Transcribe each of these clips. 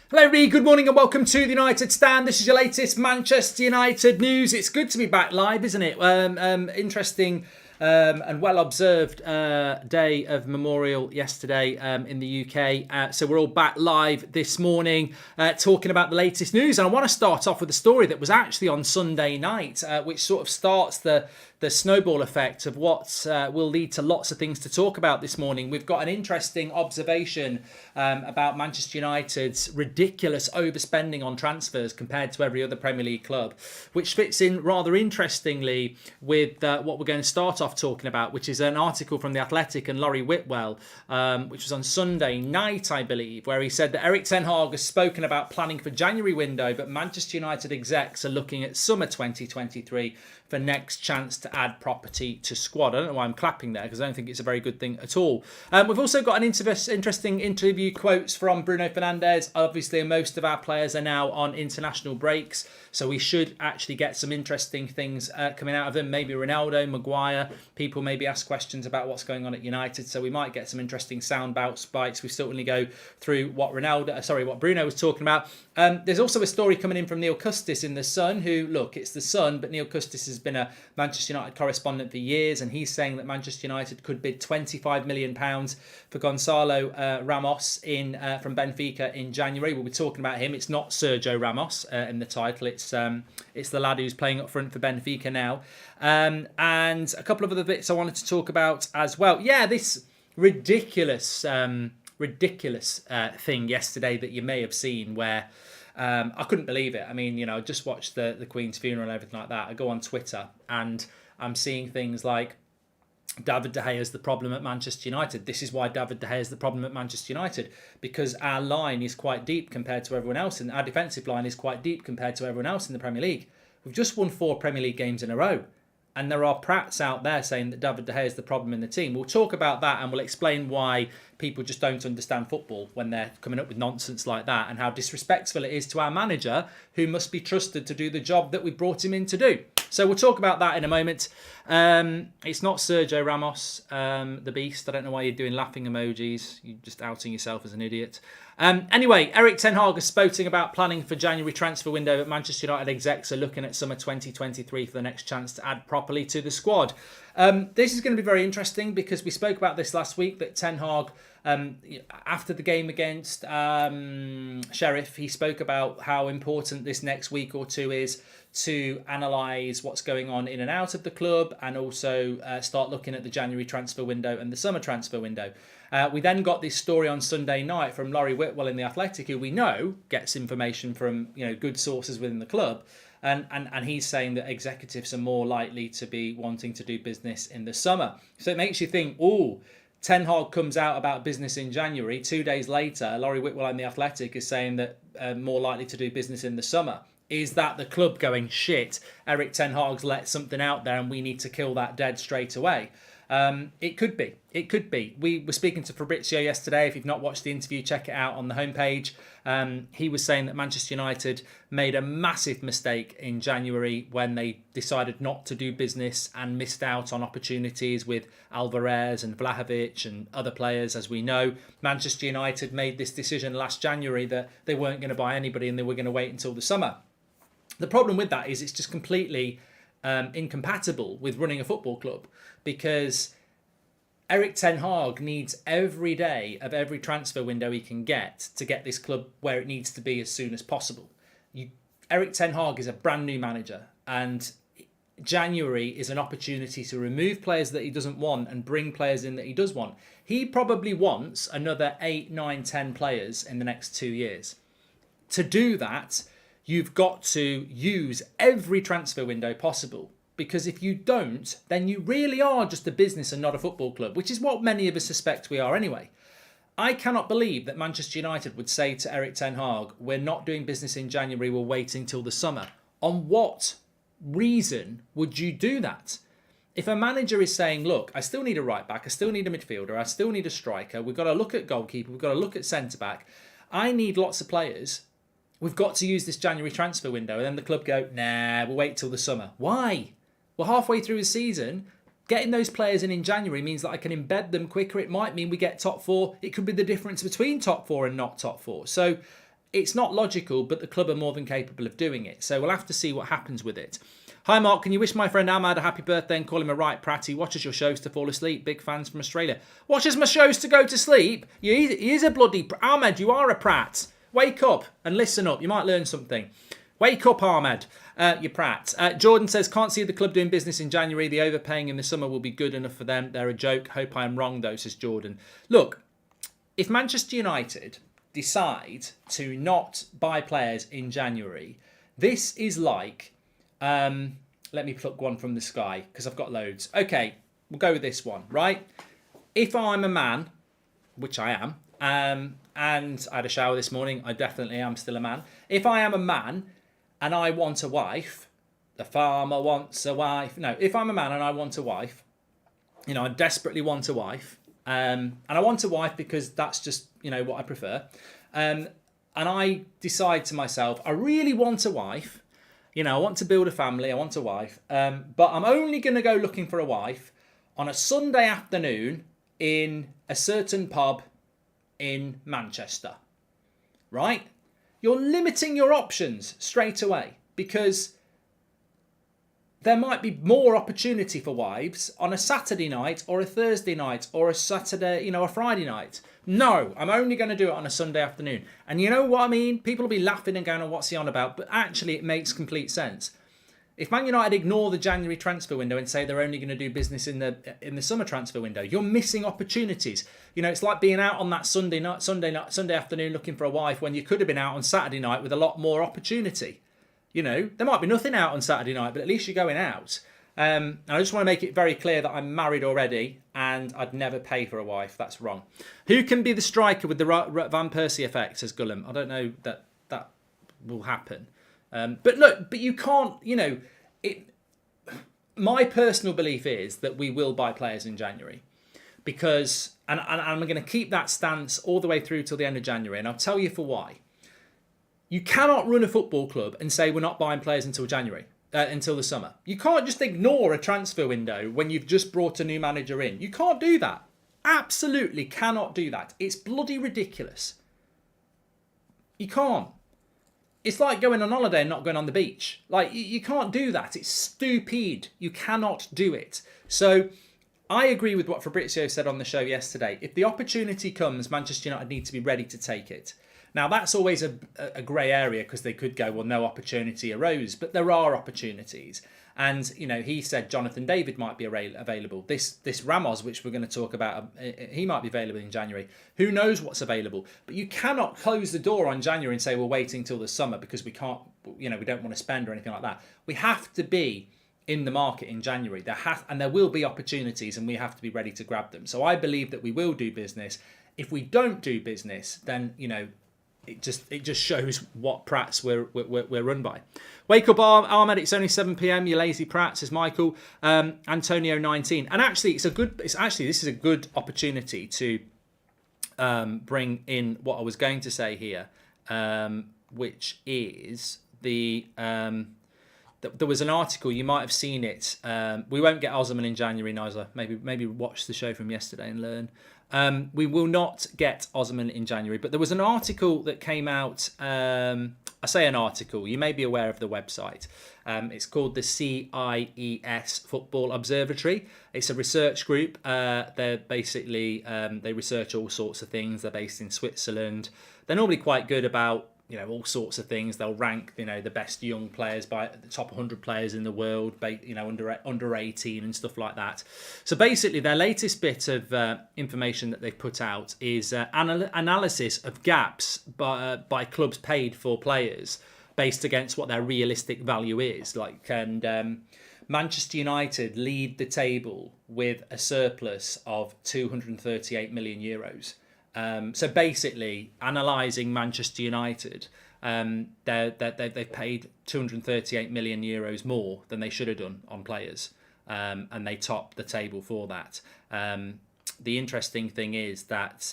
Hello everybody, good morning and welcome to the United Stand. This is your latest Manchester United news. It's good to be back live, isn't it? Interesting and well-observed day of Memorial yesterday in the UK. So we're all back live this morning talking about the latest news. And I want to start off with a story that was actually on Sunday night, which sort of starts the snowball effect of what will lead to lots of things to talk about this morning. We've got an interesting observation about Manchester United's ridiculous overspending on transfers compared to every other Premier League club, which fits in rather interestingly with what we're going to start off talking about, which is an article from The Athletic and Laurie Whitwell, which was on Sunday night, I believe, where he said that Erik ten Hag has spoken about planning for January window, but Manchester United execs are looking at summer 2023 for next chance to add property to squad. I don't know why I'm clapping there because I don't think it's a very good thing at all. We've also got an interesting interview quotes from Bruno Fernandes. Obviously, most of our players are now on international breaks, so we should actually get some interesting things coming out of them. Maybe Ronaldo, Maguire. People maybe ask questions about what's going on at United, so we might get some interesting sound bites. We still only go through what Bruno was talking about. There's also a story coming in from Neil Custis in The Sun, who, look, it's The Sun, but Neil Custis has been a Manchester United correspondent for years, and he's saying that Manchester United could bid £25 million for Gonzalo Ramos from Benfica in January. We'll be talking about him. It's not Sergio Ramos in the title. It's the lad who's playing up front for Benfica now. And a couple of other bits I wanted to talk about as well. Yeah, this ridiculous thing yesterday that you may have seen where I couldn't believe it. I mean, I just watched the Queen's funeral and everything like that. I go on Twitter and I'm seeing things like David De Gea is the problem at Manchester United. This is why David De Gea is the problem at Manchester United, because our line is quite deep compared to everyone else, and our defensive line is quite deep compared to everyone else in the Premier League. We've just won 4 Premier League games in a row. And there are prats out there saying that David De Gea is the problem in the team. We'll talk about that and we'll explain why people just don't understand football when they're coming up with nonsense like that, and how disrespectful it is to our manager, who must be trusted to do the job that we brought him in to do. So we'll talk about that in a moment. It's not Sergio Ramos, the beast. I don't know why you're doing laughing emojis. You're just outing yourself as an idiot. Anyway, Erik ten Hag is spoken about planning for January transfer window, but Manchester United execs are looking at summer 2023 for the next chance to add properly to the squad. This is going to be very interesting because we spoke about this last week, that ten Hag, after the game against Sheriff, he spoke about how important this next week or two is to analyse what's going on in and out of the club, and also start looking at the January transfer window and the summer transfer window. We then got this story on Sunday night from Laurie Whitwell in The Athletic, who we know gets information from good sources within the club. And he's saying that executives are more likely to be wanting to do business in the summer. So it makes you think, Ten Hag comes out about business in January. 2 days later, Laurie Whitwell in The Athletic is saying that more likely to do business in the summer. Is that the club going, shit, Erik ten Hag's let something out there and we need to kill that dead straight away? It could be. It could be. We were speaking to Fabrizio yesterday. If you've not watched the interview, check it out on the homepage. He was saying that Manchester United made a massive mistake in January when they decided not to do business and missed out on opportunities with Alvarez and Vlahovic and other players, as we know. Manchester United made this decision last January that they weren't going to buy anybody and they were going to wait until the summer. The problem with that is it's just completely incompatible with running a football club, because Erik ten Hag needs every day of every transfer window he can get to get this club where it needs to be as soon as possible. Erik ten Hag is a brand new manager, and January is an opportunity to remove players that he doesn't want and bring players in that he does want. He probably wants another 8, 9, 10 players in the next 2 years. To do that, you've got to use every transfer window possible, because if you don't, then you really are just a business and not a football club, which is what many of us suspect we are anyway. I cannot believe that Manchester United would say to Erik ten Hag, we're not doing business in January, we're waiting till the summer. On what reason would you do that? If a manager is saying, look, I still need a right back, I still need a midfielder, I still need a striker, we've got to look at goalkeeper, we've got to look at centre back, I need lots of players, we've got to use this January transfer window. And then the club go, nah, we'll wait till the summer. Why? We're halfway through the season. Getting those players in January means that I can embed them quicker. It might mean we get top 4. It could be the difference between top 4 and not top 4. So it's not logical, but the club are more than capable of doing it. So we'll have to see what happens with it. Hi Mark, can you wish my friend Ahmad a happy birthday and call him a right pratty? Watches your shows to fall asleep. Big fans from Australia. Watches my shows to go to sleep? He is a bloody... Ahmed, you are a prat. Wake up and listen up. You might learn something. Wake up, Ahmed. You prat. Jordan says, can't see the club doing business in January. The overpaying in the summer will be good enough for them. They're a joke. Hope I'm wrong though, says Jordan. Look, if Manchester United decide to not buy players in January, this is like... let me pluck one from the sky because I've got loads. Okay, we'll go with this one, right? If I'm a man, which I am, and I had a shower this morning, I definitely am still a man. If I am a man and I want a wife, the farmer wants a wife. No, if I'm a man and I want a wife, I desperately want a wife, and I want a wife because that's just, what I prefer. And I decide to myself, I really want a wife. I want to build a family. I want a wife. But I'm only going to go looking for a wife on a Sunday afternoon in a certain pub in Manchester. Right? You're limiting your options straight away because there might be more opportunity for wives on a Saturday night or a Thursday night or a Saturday, a Friday night. No, I'm only going to do it on a Sunday afternoon. And you know what I mean? People will be laughing and going, oh, what's he on about? But actually, it makes complete sense. If Man United ignore the January transfer window and say they're only going to do business in the summer transfer window, you're missing opportunities. It's like being out on that Sunday afternoon looking for a wife when you could have been out on Saturday night with a lot more opportunity. There might be nothing out on Saturday night, but at least you're going out. And I just want to make it very clear that I'm married already and I'd never pay for a wife. That's wrong. Who can be the striker with the Van Persie effect, says Gullum. I don't know that will happen. But you can't, my personal belief is that we will buy players in January because, and I'm going to keep that stance all the way through till the end of January. And I'll tell you for why. You cannot run a football club and say we're not buying players until January, until the summer. You can't just ignore a transfer window when you've just brought a new manager in. You can't do that. Absolutely cannot do that. It's bloody ridiculous. You can't. It's like going on holiday and not going on the beach. Like, you can't do that. It's stupid. You cannot do it. So I agree with what Fabrizio said on the show yesterday. If the opportunity comes, Manchester United need to be ready to take it. Now, that's always a grey area because they could go, well, no opportunity arose. But there are opportunities. And, he said Jonathan David might be available. This Ramos, which we're going to talk about, he might be available in January. Who knows what's available? But you cannot close the door on January and say we're waiting till the summer because we can't, we don't want to spend or anything like that. We have to be in the market in January. There will be opportunities and we have to be ready to grab them. So I believe that we will do business. If we don't do business, then, it just shows what prats we're run by. Wake up, Ahmed. It's only 7 p.m. You lazy prat, says Michael. Antonio 19. And actually, this is a good opportunity to bring in what I was going to say here, which is there was an article, you might have seen it. We won't get Osman in January, Nigel. Maybe watch the show from yesterday and learn. We will not get Osman in January, but there was an article that came out. I say an article, you may be aware of the website. It's called the CIES Football Observatory. It's a research group. They're basically, they research all sorts of things. They're based in Switzerland. They're normally quite good about all sorts of things. They'll rank, the best young players by the top 100 players in the world, under 18 and stuff like that. So basically, their latest bit of information that they've put out is analysis of gaps by clubs paid for players based against what their realistic value is. Manchester United lead the table with a surplus of 238 million euros. So basically, analysing Manchester United, they've paid 238 million euros more than they should have done on players, and they top the table for that. The interesting thing is that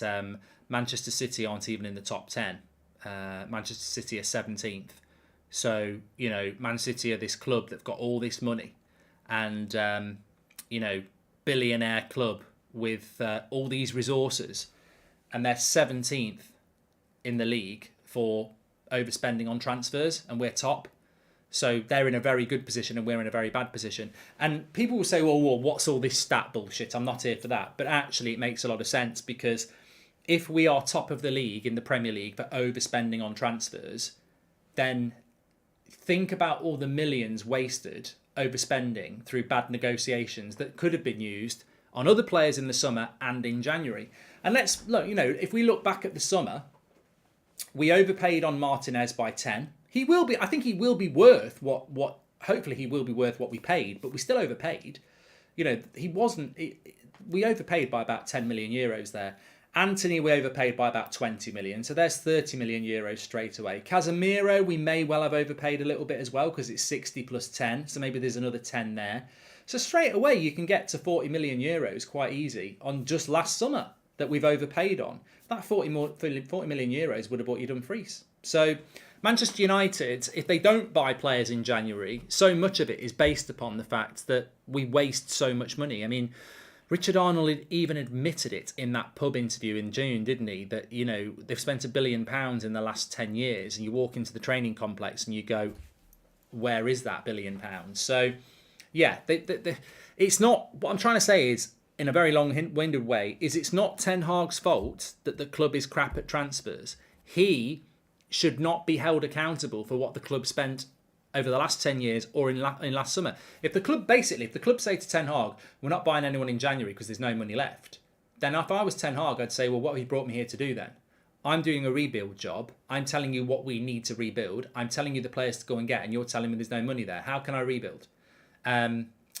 Manchester City aren't even in the top 10. Manchester City are 17th. So, Man City are this club that's got all this money and, billionaire club with all these resources. And they're 17th in the league for overspending on transfers, and we're top. So they're in a very good position and we're in a very bad position. And people will say, well, what's all this stat bullshit? I'm not here for that. But actually, it makes a lot of sense, because if we are top of the league in the Premier League for overspending on transfers, then think about all the millions wasted overspending through bad negotiations that could have been used on other players in the summer and in January. And let's look, if we look back at the summer, we overpaid on Martinez by 10. I think he will be worth hopefully he will be worth what we paid, but we still overpaid. We overpaid by about 10 million euros there. Anthony, we overpaid by about 20 million. So there's 30 million euros straight away. Casemiro, we may well have overpaid a little bit as well, because it's 60 plus 10. So maybe there's another 10 there. So straight away, you can get to 40 million euros quite easy on just last summer that we've overpaid on. That 40 million euros would have bought you Dumfries. So Manchester United, if they don't buy players in January, so much of it is based upon the fact that we waste so much money. I mean, Richard Arnold even admitted it in that pub interview in June, didn't he? That, they've spent £1 billion in the last 10 years, and you walk into the training complex and you go, where is that £1 billion? So, yeah, it's not, what I'm trying to say is, in a very long-winded way, is it's not Ten Hag's fault that the club is crap at transfers. He should not be held accountable for what the club spent over the last 10 years or in last summer. If the club say to Ten Hag, we're not buying anyone in January because there's no money left, then if I was Ten Hag, I'd say, well, what have you brought me here to do then? I'm doing a rebuild job. I'm telling you what we need to rebuild. I'm telling you the players to go and get, and you're telling me there's no money there. How can I rebuild?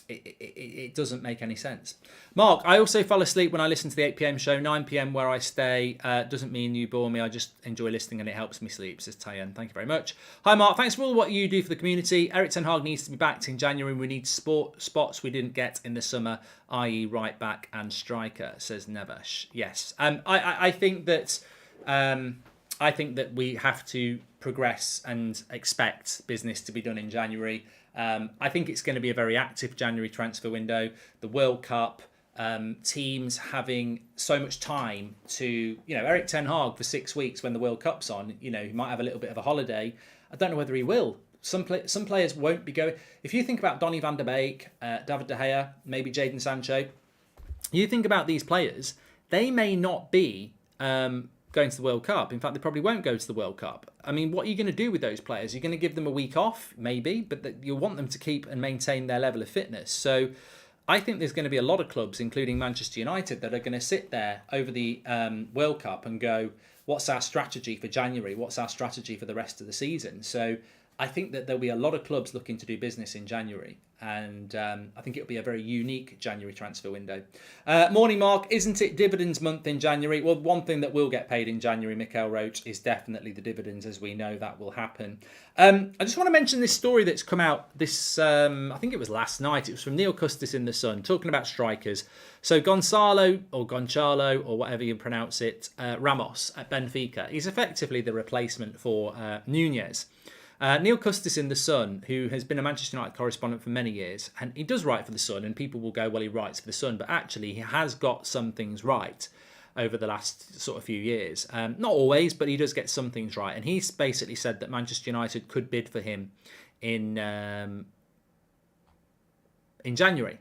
It doesn't make any sense. Mark, I also fell asleep when I listened to the 8 p.m. show. 9 p.m. where I stay doesn't mean you bore me. I just enjoy listening and it helps me sleep, says Tayan. Thank you very much. Hi, Mark. Thanks for all what you do for the community. Erik Ten Hag needs to be backed in January. We need spots we didn't get in the summer, i.e. right back and striker, says Nevesh. Yes. I think that we have to progress and expect business to be done in January. I think it's going to be a very active January transfer window. The World Cup, teams having so much time to, Erik Ten Hag for 6 weeks when the World Cup's on, he might have a little bit of a holiday. I don't know whether he will. Some players won't be going. If you think about Donny van der Beek, David De Gea, maybe Jadon Sancho, you think about these players, they may not be going to the World Cup. In fact, they probably won't go to the World Cup. I mean, what are you going to do with those players? You're going to give them a week off, maybe, but you'll want them to keep and maintain their level of fitness. So I think there's going to be a lot of clubs, including Manchester United, that are going to sit there over the World Cup and go, what's our strategy for January? What's our strategy for the rest of the season? So I think that there'll be a lot of clubs looking to do business in January. And I think it'll be a very unique January transfer window. Morning, Mark. Isn't it dividends month in January? Well, one thing that will get paid in January, Mikhail Roach, is definitely the dividends, as we know that will happen. I just want to mention this story that's come out this, I think it was last night. It was from Neil Custis in The Sun, talking about strikers. So Gonzalo, or whatever you pronounce it, Ramos at Benfica, he's effectively the replacement for Nunez. Neil Custis in The Sun, who has been a Manchester United correspondent for many years, and he does write for The Sun, and people will go, well, he writes for The Sun, but actually he has got some things right over the last sort of few years. Not always, but he does get some things right, and he's basically said that Manchester United could bid for him in January.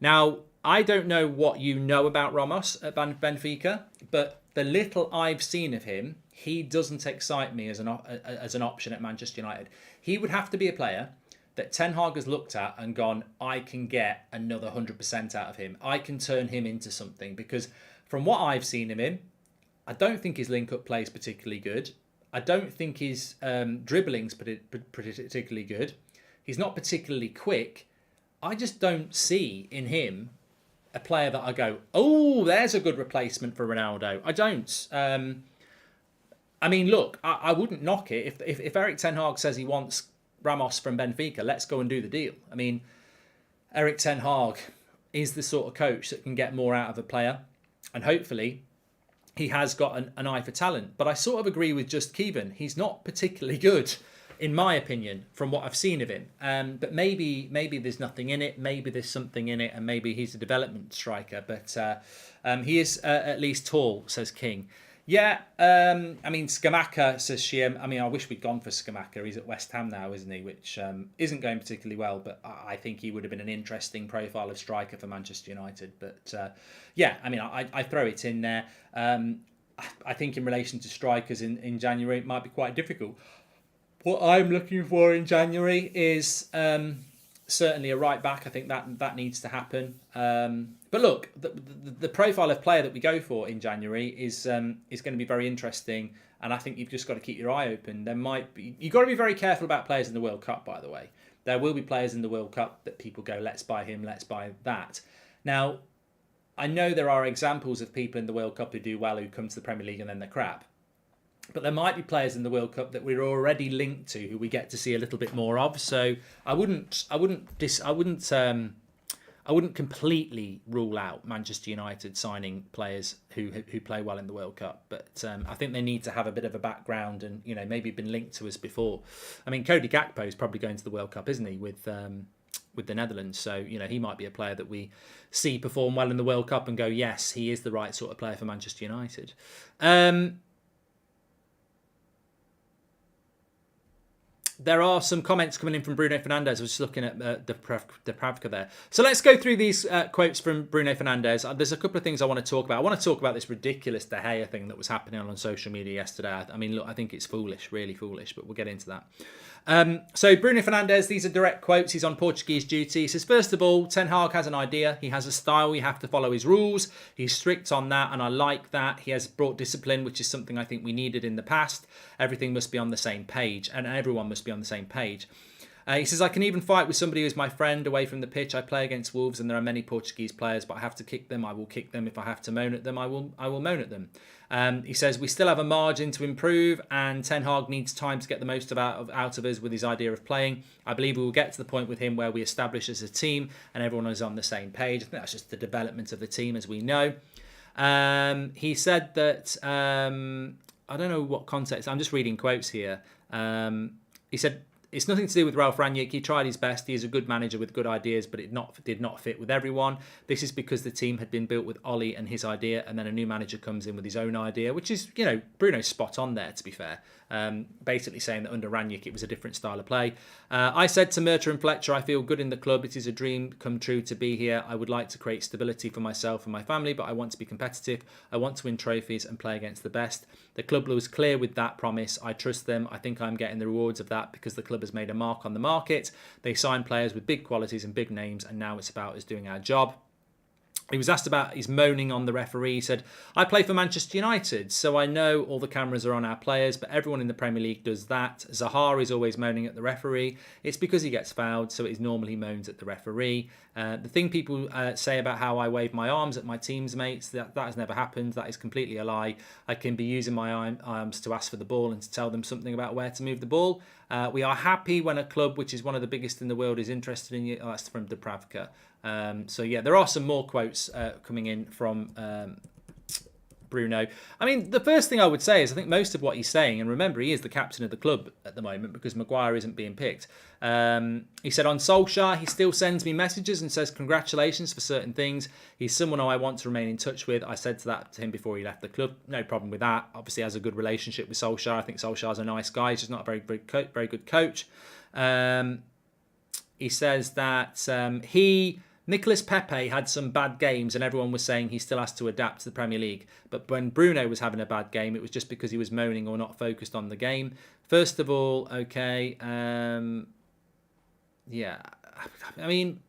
Now, I don't know what you know about Ramos at Benfica, but the little I've seen of him, he doesn't excite me as an option at Manchester United. He would have to be a player that Ten Hag has looked at and gone, I can get another 100% out of him. I can turn him into something, because from what I've seen him in, I don't think his link-up play is particularly good. I don't think his dribbling's particularly good. He's not particularly quick. I just don't see in him a player that I go, oh, there's a good replacement for Ronaldo. I don't. I mean, look, I wouldn't knock it. If Erik Ten Hag says he wants Ramos from Benfica, let's go and do the deal. I mean, Erik Ten Hag is the sort of coach that can get more out of a player, and hopefully he has got an eye for talent. But I sort of agree with Just Kevin. He's not particularly good, in my opinion, from what I've seen of him. But maybe there's nothing in it. Maybe there's something in it, and maybe he's a development striker. But he is at least tall, says King. Yeah, I mean, Scamacca, says Shiem. I mean, I wish we'd gone for Scamacca. He's at West Ham now, isn't he? Which isn't going particularly well, but I think he would have been an interesting profile of striker for Manchester United. But yeah, I mean, I throw it in there. I think in relation to strikers in January, it might be quite difficult. What I'm looking for in January is certainly a right back. I think that needs to happen. But look, the profile of player that we go for in January is going to be very interesting, and I think you've just got to keep your eye open. You've got to be very careful about players in the World Cup, by the way. There will be players in the World Cup that people go, let's buy him, let's buy that. Now, I know there are examples of people in the World Cup who do well, who come to the Premier League and then they're crap. But there might be players in the World Cup that we're already linked to, who we get to see a little bit more of. So I wouldn't completely rule out Manchester United signing players who play well in the World Cup. But I think they need to have a bit of a background and maybe been linked to us before. I mean, Cody Gakpo is probably going to the World Cup, isn't he? With the Netherlands, so he might be a player that we see perform well in the World Cup and go, yes, he is the right sort of player for Manchester United. There are some comments coming in from Bruno Fernandes. I was just looking at Depravka there. So let's go through these quotes from Bruno Fernandes. There's a couple of things I want to talk about. I want to talk about this ridiculous De Gea thing that was happening on social media yesterday. I mean, look, I think it's foolish, really foolish, but we'll get into that. So Bruno Fernandes, these are direct quotes. He's on Portuguese duty. He says, first of all, Ten Hag has an idea. He has a style. You have to follow his rules. He's strict on that, and I like that. He has brought discipline, which is something I think we needed in the past. Everything must be on the same page, and everyone must be on the same page. He says, I can even fight with somebody who's my friend away from the pitch. I play against Wolves and there are many Portuguese players, but I have to kick them. I will kick them. If I have to moan at them, I will moan at them. He says, we still have a margin to improve and Ten Hag needs time to get the most out of us with his idea of playing. I believe we will get to the point with him where we establish as a team and everyone is on the same page. I think that's just the development of the team, as we know. He said that, I don't know what context, I'm just reading quotes here. He said, it's nothing to do with Ralf Rangnick. He tried his best. He is a good manager with good ideas, but it did not fit with everyone. This is because the team had been built with Ollie and his idea, and then a new manager comes in with his own idea, which is, Bruno's spot on there, to be fair. Basically saying that under Rangnick, it was a different style of play. I said to Murta and Fletcher, I feel good in the club. It is a dream come true to be here. I would like to create stability for myself and my family, but I want to be competitive. I want to win trophies and play against the best. The club was clear with that promise. I trust them. I think I'm getting the rewards of that because the club has made a mark on the market. They signed players with big qualities and big names, and now it's about us doing our job. He was asked about his moaning on the referee. He said, I play for Manchester United, so I know all the cameras are on our players, but everyone in the Premier League does that. Zaha is always moaning at the referee. It's because he gets fouled, so it is normally moans at the referee. The thing people say about how I wave my arms at my team's mates, that has never happened. That is completely a lie. I can be using my arms to ask for the ball and to tell them something about where to move the ball. We are happy when a club, which is one of the biggest in the world, is interested in you. Oh, that's from Depravka. So yeah, there are some more quotes coming in from Bruno. I mean, the first thing I would say is I think most of what he's saying, and remember, he is the captain of the club at the moment because Maguire isn't being picked. He said on Solskjaer, he still sends me messages and says congratulations for certain things. He's someone who I want to remain in touch with. I said that to him before he left the club. No problem with that. Obviously, has a good relationship with Solskjaer. I think Solskjaer's a nice guy. He's just not a very good coach. He says that Nicolas Pepe had some bad games and everyone was saying he still has to adapt to the Premier League. But when Bruno was having a bad game, it was just because he was moaning or not focused on the game. First of all, okay, yeah, I mean,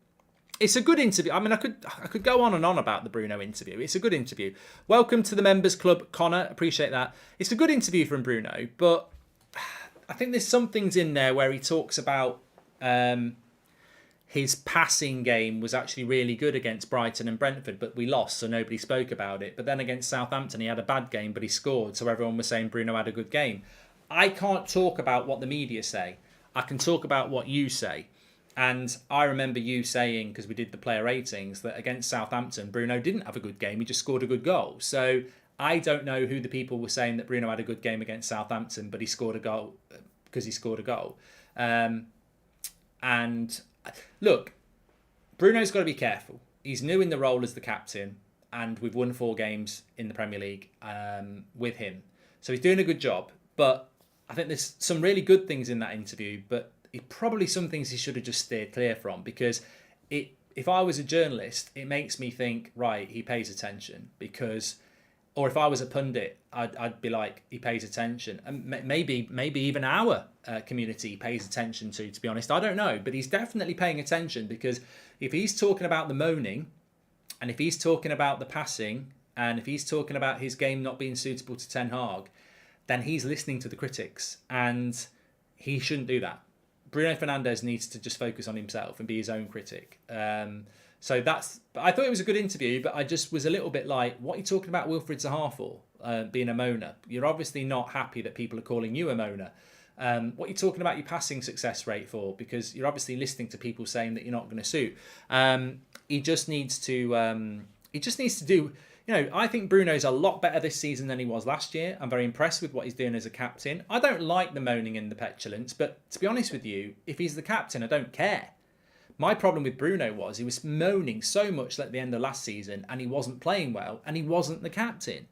it's a good interview. I mean, I could go on and on about the Bruno interview. It's a good interview. Welcome to the Members Club, Connor. Appreciate that. It's a good interview from Bruno, but I think there's some things in there where he talks about his passing game was actually really good against Brighton and Brentford, but we lost, so nobody spoke about it. But then against Southampton, he had a bad game, but he scored, so everyone was saying Bruno had a good game. I can't talk about what the media say. I can talk about what you say. And I remember you saying, because we did the player ratings, that against Southampton, Bruno didn't have a good game. He just scored a good goal. So I don't know who the people were saying that Bruno had a good game against Southampton, but he scored a goal because he scored a goal. And look, Bruno's got to be careful. He's new in the role as the captain. and we've won 4 games in the Premier League with him. So he's doing a good job. But I think there's some really good things in that interview, but probably some things he should have just steered clear from, because if I was a journalist, it makes me think, right, he pays attention, because, or if I was a pundit, I'd be like, he pays attention, and maybe even our community pays attention to be honest. I don't know, but he's definitely paying attention, because if he's talking about the moaning, and if he's talking about the passing, and if he's talking about his game not being suitable to Ten Hag, then he's listening to the critics, and he shouldn't do that. Bruno Fernandes needs to just focus on himself and be his own critic. So that's. I thought it was a good interview, but I just was a little bit like, what are you talking about Wilfried Zaha for? Being a moaner. You're obviously not happy that people are calling you a moaner. What are you talking about your passing success rate for? Because you're obviously listening to people saying that you're not going to suit. He just needs to. He just needs to do. You know, I think Bruno's a lot better this season than he was last year. I'm very impressed with what he's doing as a captain. I don't like the moaning and the petulance, but to be honest with you, if he's the captain, I don't care. My problem with Bruno was he was moaning so much at the end of last season, and he wasn't playing well, and he wasn't the captain.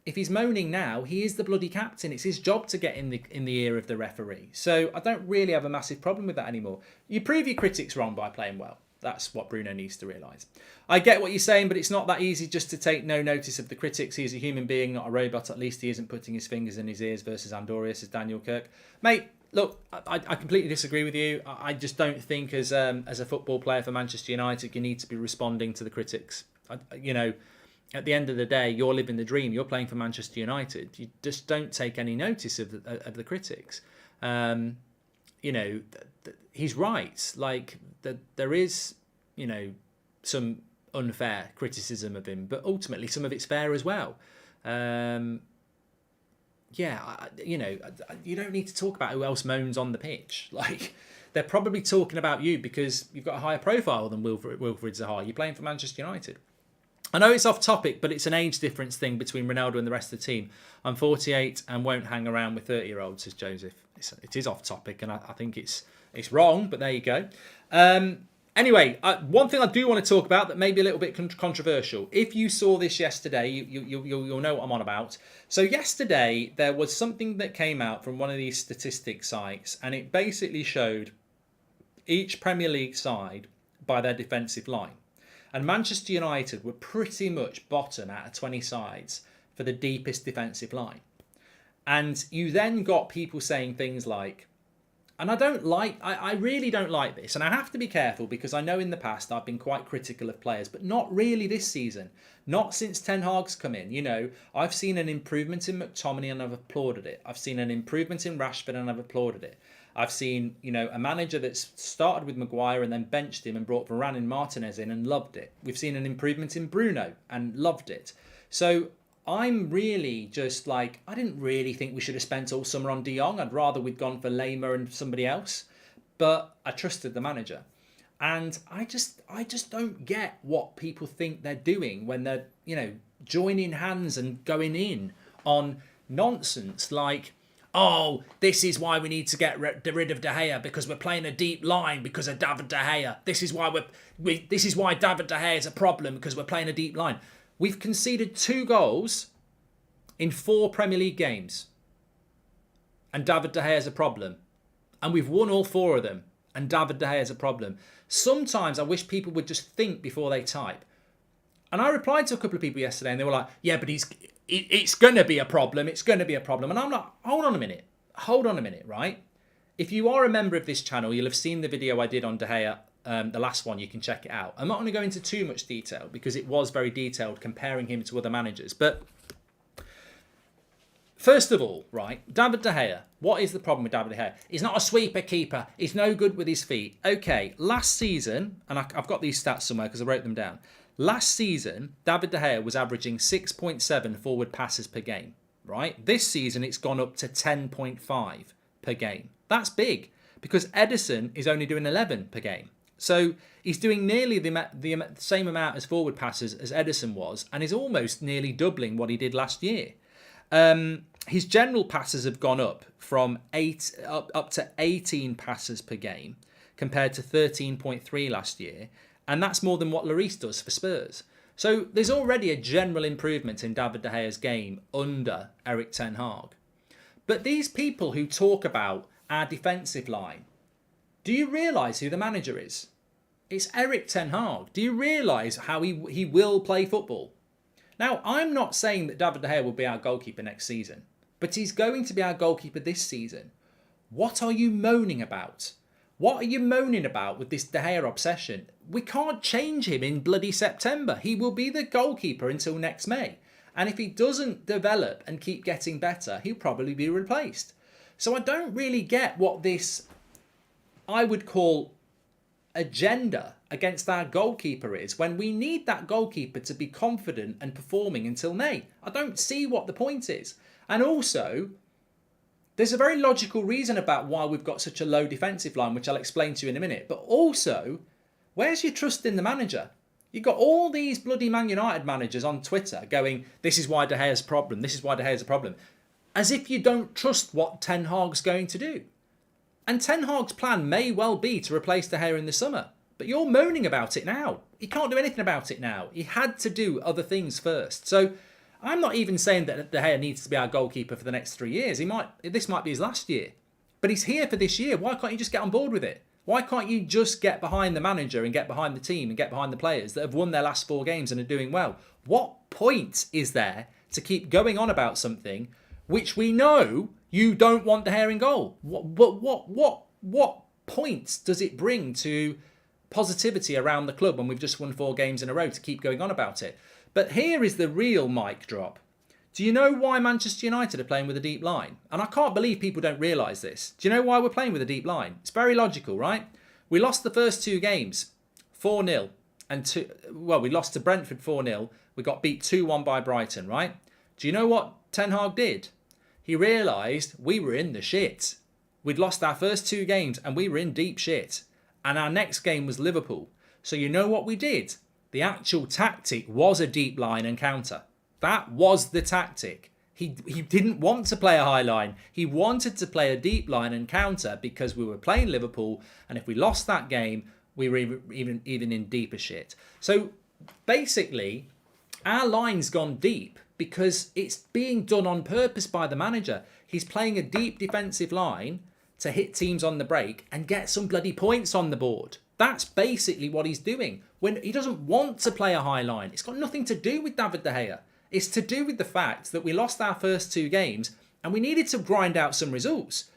If he's moaning now, he is the bloody captain. It's his job to get in the ear of the referee. So I don't really have a massive problem with that anymore. You prove your critics wrong by playing well. That's what Bruno needs to realise. I get what you're saying, but it's not that easy just to take no notice of the critics. He's a human being, not a robot. At least he isn't putting his fingers in his ears versus Andorra, says Daniel Kirk. Mate, look, I completely disagree with you. I just don't think as a football player for Manchester United, you need to be responding to the critics. You know, at the end of the day, you're living the dream. You're playing for Manchester United. You just don't take any notice of the critics. You know, he's right. Like, there is, you know, some unfair criticism of him, but ultimately some of it's fair as well. You know, you don't need to talk about who else moans on the pitch. Like, they're probably talking about you because you've got a higher profile than Wilfried Zaha. You're playing for Manchester United. I know it's off topic, but it's an age difference thing between Ronaldo and the rest of the team. I'm 48 and won't hang around with 30-year-olds, says Joseph. It is off topic, and I think it's wrong, but there you go. Anyway, one thing I do want to talk about that may be a little bit controversial. If you saw this yesterday, you'll know what I'm on about. So yesterday, there was something that came out from one of these statistics sites, and it basically showed each Premier League side by their defensive line. And Manchester United were pretty much bottom out of 20 sides for the deepest defensive line. And you then got people saying things like, and I really don't like this, and I have to be careful because I know in the past I've been quite critical of players, but not really this season. Not since Ten Hag's come in. You know, I've seen an improvement in McTominay and I've applauded it. I've seen an improvement in Rashford and I've applauded it. I've seen, you know, a manager that's started with Maguire and then benched him and brought Varane and Martinez in and loved it. We've seen an improvement in Bruno and loved it. So I'm really just like, I didn't really think we should have spent all summer on De Jong. I'd rather we'd gone for Lema and somebody else. But I trusted the manager. And I just don't get what people think they're doing when they're, you know, joining hands and going in on nonsense like, oh, this is why we need to get rid of De Gea because we're playing a deep line because of David De Gea. This is why this is why David De Gea is a problem because we're playing a deep line. We've conceded 2 goals in 4 Premier League games, and David De Gea is a problem. And we've won all 4 of them, and David De Gea is a problem. Sometimes I wish people would just think before they type. And I replied to a couple of people yesterday, and they were like, "Yeah, but it's going to be a problem. It's going to be a problem." And I'm like, hold on a minute, right? If you are a member of this channel, you'll have seen the video I did on De Gea, the last one. You can check it out. I'm not going to go into too much detail because it was very detailed comparing him to other managers. But first of all, right, David De Gea. What is the problem with David De Gea? He's not a sweeper keeper. He's no good with his feet. Okay, last season, and I've got these stats somewhere because I wrote them down. Last season, David De Gea was averaging 6.7 forward passes per game, right? This season, it's gone up to 10.5 per game. That's big because Ederson is only doing 11 per game. So he's doing nearly the same amount as forward passes as Ederson was, and is almost nearly doubling what he did last year. His general passes have gone up from up to 18 passes per game compared to 13.3 last year. And that's more than what Lloris does for Spurs. So there's already a general improvement in David De Gea's game under Erik ten Hag. But these people who talk about our defensive line, do you realise who the manager is? It's Erik ten Hag. Do you realise how he will play football? Now, I'm not saying that David De Gea will be our goalkeeper next season, but he's going to be our goalkeeper this season. What are you moaning about? What are you moaning about with this De Gea obsession? We can't change him in bloody September. He will be the goalkeeper until next May. And if he doesn't develop and keep getting better, he'll probably be replaced. So I don't really get what this, I would call, agenda against our goalkeeper is when we need that goalkeeper to be confident and performing until May. I don't see what the point is. And also, there's a very logical reason about why we've got such a low defensive line, which I'll explain to you in a minute. But also, where's your trust in the manager? You've got all these bloody Man United managers on Twitter going, this is why De Gea's a problem, this is why De Gea's a problem. As if you don't trust what Ten Hag's going to do. And Ten Hag's plan may well be to replace De Gea in the summer. But you're moaning about it now. He can't do anything about it now. He had to do other things first. So I'm not even saying that De Gea needs to be our goalkeeper for the next 3 years. This might be his last year. But he's here for this year. Why can't you just get on board with it? Why can't you just get behind the manager and get behind the team and get behind the players that have won their last 4 games and are doing well? What point is there to keep going on about something which we know you don't want De Gea in goal? What points does it bring to positivity around the club when we've just won 4 games in a row to keep going on about it? But here is the real mic drop. Do you know why Manchester United are playing with a deep line? And I can't believe people don't realise this. Do you know why we're playing with a deep line? It's very logical, right? We lost the first 2 games, 4-0. We lost to Brentford 4-0. We got beat 2-1 by Brighton, right? Do you know what Ten Hag did? He realised we were in the shit. We'd lost our first 2 games and we were in deep shit. And our next game was Liverpool. So you know what we did? The actual tactic was a deep line and counter. That was the tactic. He didn't want to play a high line. He wanted to play a deep line and counter because we were playing Liverpool. And if we lost that game, we were even in deeper shit. So basically, our line's gone deep because it's being done on purpose by the manager. He's playing a deep defensive line to hit teams on the break and get some bloody points on the board. That's basically what he's doing. When he doesn't want to play a high line, it's got nothing to do with David De Gea. It's to do with the fact that we lost our first 2 games and we needed to grind out some results.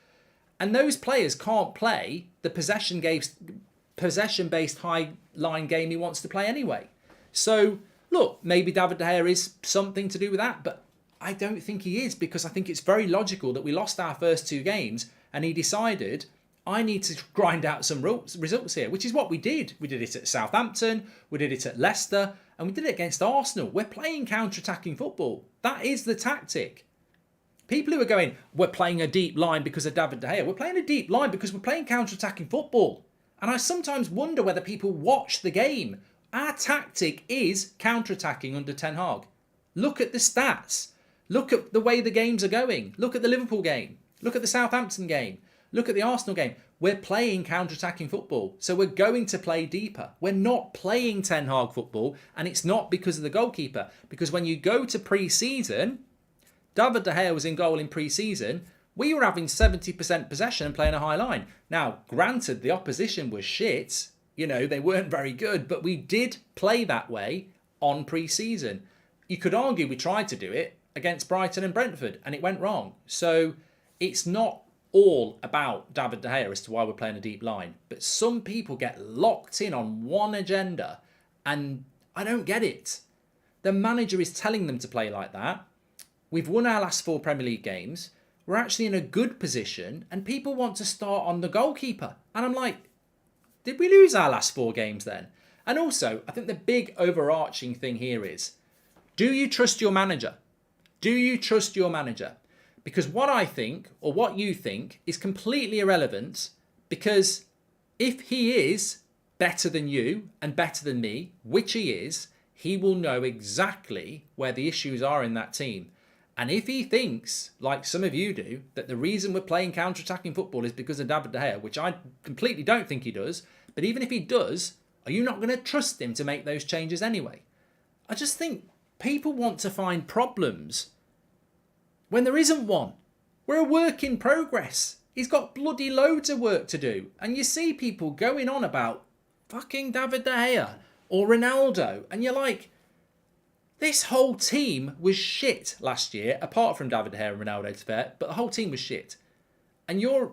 And those players can't play the possession-based high line game he wants to play anyway. So, look, maybe David De Gea is something to do with that, but I don't think he is, because I think it's very logical that we lost our first 2 games and he decided, I need to grind out some results here, which is what we did. We did it at Southampton, we did it at Leicester, and we did it against Arsenal. We're playing counter-attacking football. That is the tactic. People who are going, we're playing a deep line because of David De Gea. We're playing a deep line because we're playing counter-attacking football. And I sometimes wonder whether people watch the game. Our tactic is counter-attacking under Ten Hag. Look at the stats. Look at the way the games are going. Look at the Liverpool game. Look at the Southampton game. Look at the Arsenal game. We're playing counter-attacking football. So we're going to play deeper. We're not playing Ten Hag football. And it's not because of the goalkeeper. Because when you go to pre-season, David De Gea was in goal in pre-season. We were having 70% possession and playing a high line. Now, granted, the opposition was shit. You know, they weren't very good. But we did play that way on pre-season. You could argue we tried to do it against Brighton and Brentford. And it went wrong. So it's not all about David De Gea as to why we're playing a deep line. But some people get locked in on one agenda, and I don't get it. The manager is telling them to play like that. We've won our last 4 Premier League games. We're actually in a good position, and people want to start on the goalkeeper. And I'm like, did we lose our last 4 games then? And also, I think the big overarching thing here is, do you trust your manager? Do you trust your manager? Because what I think, or what you think, is completely irrelevant, because if he is better than you and better than me, which he is, he will know exactly where the issues are in that team. And if he thinks, like some of you do, that the reason we're playing counter-attacking football is because of David De Gea, which I completely don't think he does, but even if he does, are you not going to trust him to make those changes anyway? I just think people want to find problems when there isn't one. We're a work in progress. He's got bloody loads of work to do. And you see people going on about fucking David De Gea or Ronaldo. And you're like, this whole team was shit last year, apart from David De Gea and Ronaldo, to be fair, but the whole team was shit. And you're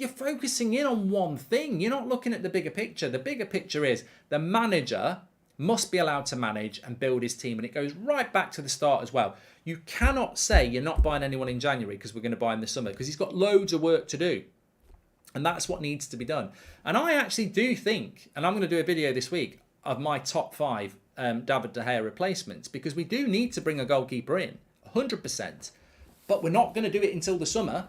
focusing in on one thing. You're not looking at the bigger picture. The bigger picture is the manager must be allowed to manage and build his team. And it goes right back to the start as well. You cannot say you're not buying anyone in January because we're going to buy him this summer, because he's got loads of work to do. And that's what needs to be done. And I actually do think, and I'm going to do a video this week of my top 5 David De Gea replacements, because we do need to bring a goalkeeper in, 100%. But we're not going to do it until the summer.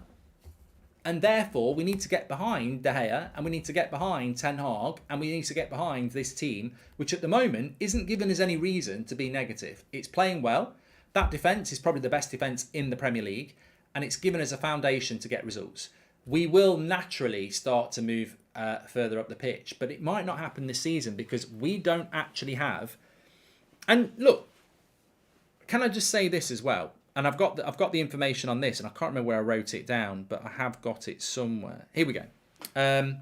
And therefore, we need to get behind De Gea, and we need to get behind Ten Hag, and we need to get behind this team, which at the moment isn't giving us any reason to be negative. It's playing well. That defence is probably the best defence in the Premier League, and it's given us a foundation to get results. We will naturally start to move further up the pitch, but it might not happen this season because we don't actually have. And look, can I just say this as well? And I've got the information on this, and I can't remember where I wrote it down, but I have got it somewhere. Here we go.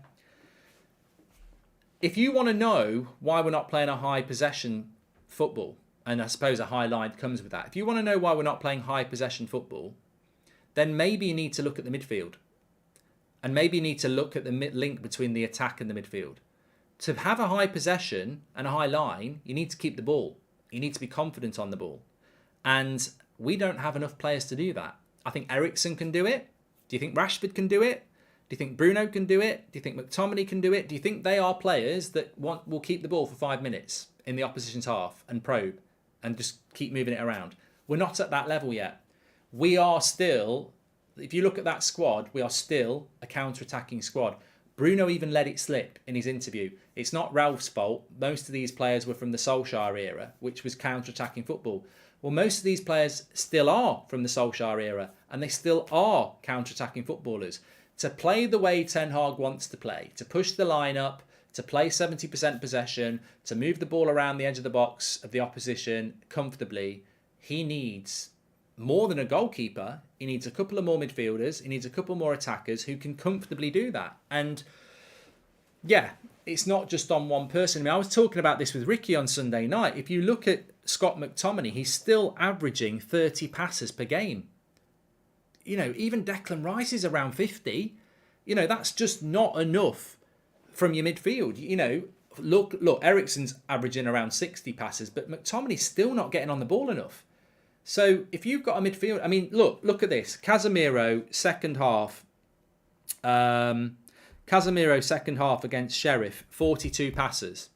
If you want to know why we're not playing a high possession football, and I suppose a high line comes with that. If you want to know why we're not playing high possession football, then maybe you need to look at the midfield. And maybe you need to look at the link between the attack and the midfield. To have a high possession and a high line, you need to keep the ball. You need to be confident on the ball. And we don't have enough players to do that. I think Eriksen can do it. Do you think Rashford can do it? Do you think Bruno can do it? Do you think McTominay can do it? Do you think they are players that will keep the ball for 5 minutes in the opposition's half and probe and just keep moving it around? We're not at that level yet. We are still, if you look at that squad, we are still a counter-attacking squad. Bruno even let it slip in his interview. It's not Ralph's fault. Most of these players were from the Solskjaer era, which was counter-attacking football. Well, most of these players still are from the Solskjaer era, and they still are counter-attacking footballers. To play the way Ten Hag wants to play, to push the line up, to play 70% possession, to move the ball around the edge of the box of the opposition comfortably, he needs more than a goalkeeper. He needs a couple of more midfielders. He needs a couple more attackers who can comfortably do that. And yeah, it's not just on one person. I mean, I was talking about this with Ricky on Sunday night. If you look at Scott McTominay, he's still averaging 30 passes per game. You know, even Declan Rice is around 50. You know, that's just not enough from your midfield. You know, look, Eriksen's averaging around 60 passes, but McTominay's still not getting on the ball enough. So if you've got a midfield, I mean, look at this. Casemiro, second half. Casemiro, second half against Sheriff, 42 passes.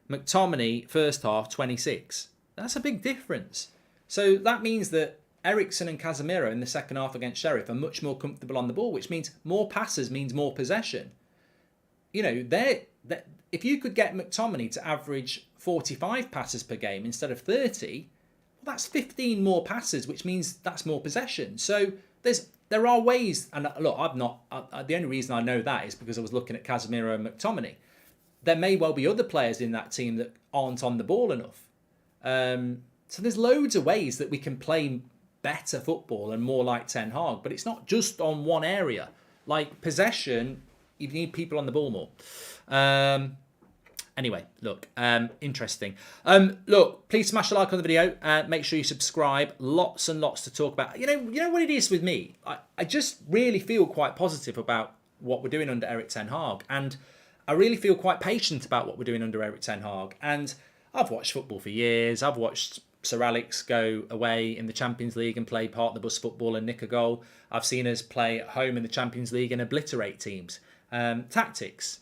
McTominay, first half, 26. That's a big difference. So that means that Eriksen and Casemiro in the second half against Sheriff are much more comfortable on the ball, which means more passes means more possession. You know, if you could get McTominay to average 45 passes per game instead of 30, well, that's 15 more passes, which means that's more possession. So there are ways, and look, the only reason I know that is because I was looking at Casemiro and McTominay. There may well be other players in that team that aren't on the ball enough. So there's loads of ways that we can play better football and more like Ten Hag, but it's not just on one area. Like possession, you need people on the ball more. Anyway, look, interesting. Look, please smash a like on the video. Make sure you subscribe. Lots and lots to talk about. You know what it is with me? I just really feel quite positive about what we're doing under Erik Ten Hag, and I really feel quite patient about what we're doing under Erik Ten Hag. And I've watched football for years. I've watched Sir Alex go away in the Champions League and play part of the bus football and nick a goal. I've seen us play at home in the Champions League and obliterate teams. Tactics.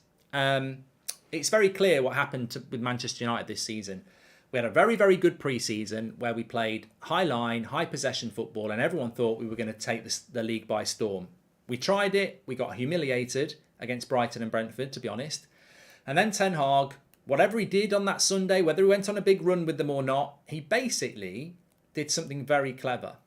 It's very clear what happened with Manchester United this season. We had a very, very good pre-season where we played high line, high possession football, and everyone thought we were going to take the league by storm. We tried it. We got humiliated against Brighton and Brentford, to be honest. And then Ten Hag, whatever he did on that Sunday, whether he went on a big run with them or not, he basically did something very clever.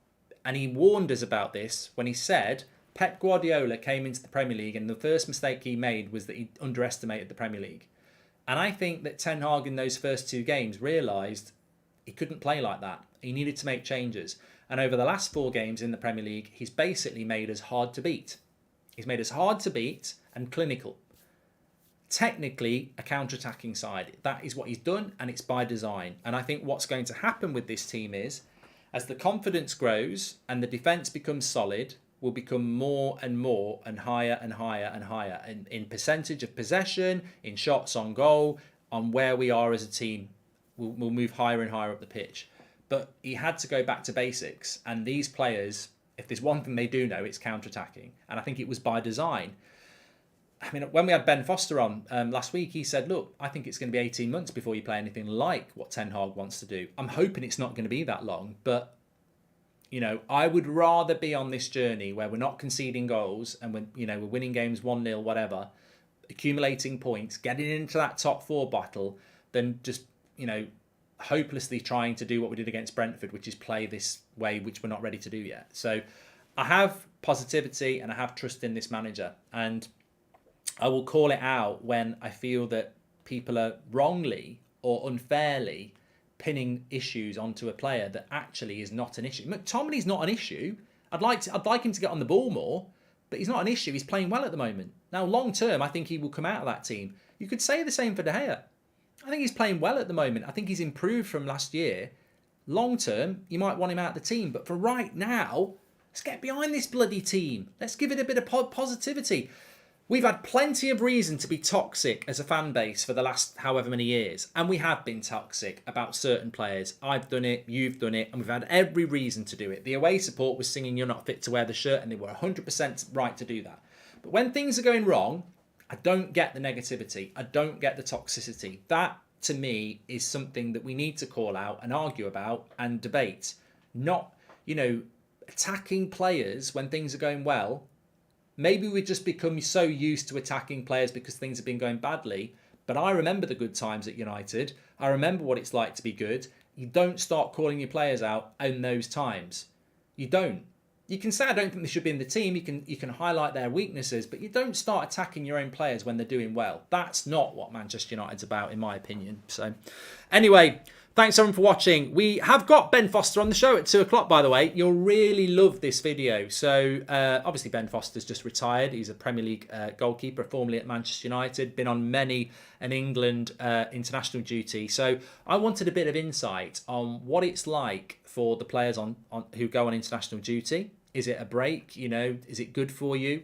And he warned us about this when he said Pep Guardiola came into the Premier League and the first mistake he made was that he underestimated the Premier League. And I think that Ten Hag in those first two games realised He couldn't play like that. He needed to make changes. And over the last 4 games in the Premier League, he's basically made us hard to beat. He's made us hard to beat and clinical. Technically, a counter-attacking side. That is what he's done, and it's by design. And I think what's going to happen with this team is, as the confidence grows and the defence becomes solid, will become more and more and higher and higher and higher in percentage of possession, in shots on goal, on where we are as a team. We'll move higher and higher up the pitch. But he had to go back to basics. And these players, if there's one thing they do know, it's counter-attacking. And I think it was by design. I mean, when we had Ben Foster on last week, he said, look, I think it's going to be 18 months before you play anything like what Ten Hag wants to do. I'm hoping it's not going to be that long. But, you know, I would rather be on this journey where we're not conceding goals and when, you know, we're winning games 1-0, whatever, accumulating points, getting into that top 4 battle, than just, you know, hopelessly trying to do what we did against Brentford, which is play this way, which we're not ready to do yet. So I have positivity and I have trust in this manager, and I will call it out when I feel that people are wrongly or unfairly pinning issues onto a player that actually is not an issue. McTominay's not an issue. I'd like him to get on the ball more, but he's not an issue. He's playing well at the moment. Now, long term, I think he will come out of that team. You could say the same for De Gea. I think he's playing well at the moment. I think he's improved from last year. Long term, you might want him out of the team. But for right now, let's get behind this bloody team. Let's give it a bit of positivity. We've had plenty of reason to be toxic as a fan base for the last however many years. And we have been toxic about certain players. I've done it, you've done it, and we've had every reason to do it. The away support was singing "You're not fit to wear the shirt," and they were 100% right to do that. But when things are going wrong, I don't get the negativity. I don't get the toxicity. That, to me, is something that we need to call out and argue about and debate. Not, you know, attacking players when things are going well. Maybe we just become so used to attacking players because things have been going badly. But I remember the good times at United. I remember what it's like to be good. You don't start calling your players out in those times. You don't. You can say, I don't think they should be in the team. You can highlight their weaknesses, but you don't start attacking your own players when they're doing well. That's not what Manchester United's about, in my opinion. So, anyway, thanks everyone for watching. We have got Ben Foster on the show at 2 o'clock, by the way. You'll really love this video. So, obviously, Ben Foster's just retired. He's a Premier League goalkeeper, formerly at Manchester United, been on many an England international duty. So, I wanted a bit of insight on what it's like for the players who go on international duty. Is it a break? You know, is it good for you?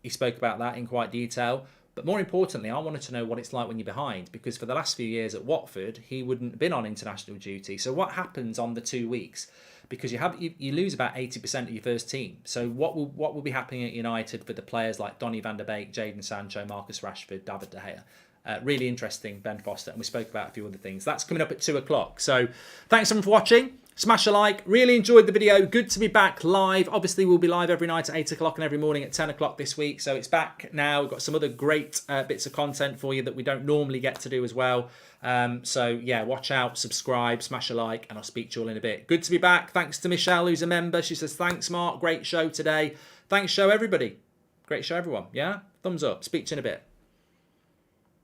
He spoke about that in quite detail. But more importantly, I wanted to know what it's like when you're behind, because for the last few years at Watford, he wouldn't have been on international duty. So what happens on the 2 weeks? Because you lose about 80% of your first team. So what will be happening at United for the players like Donny van der Beek, Jadon Sancho, Marcus Rashford, David De Gea? Really interesting, Ben Foster. And we spoke about a few other things. That's coming up at 2 o'clock. So thanks everyone for watching. Smash a like. Really enjoyed the video. Good to be back live. Obviously, we'll be live every night at 8 o'clock and every morning at 10 o'clock this week. So it's back now. We've got some other great bits of content for you that we don't normally get to do as well. So, yeah, watch out, subscribe, smash a like, and I'll speak to you all in a bit. Good to be back. Thanks to Michelle, who's a member. She says, thanks, Mark. Great show today. Thanks, show, everybody. Great show, everyone. Yeah? Thumbs up. Speak to you in a bit.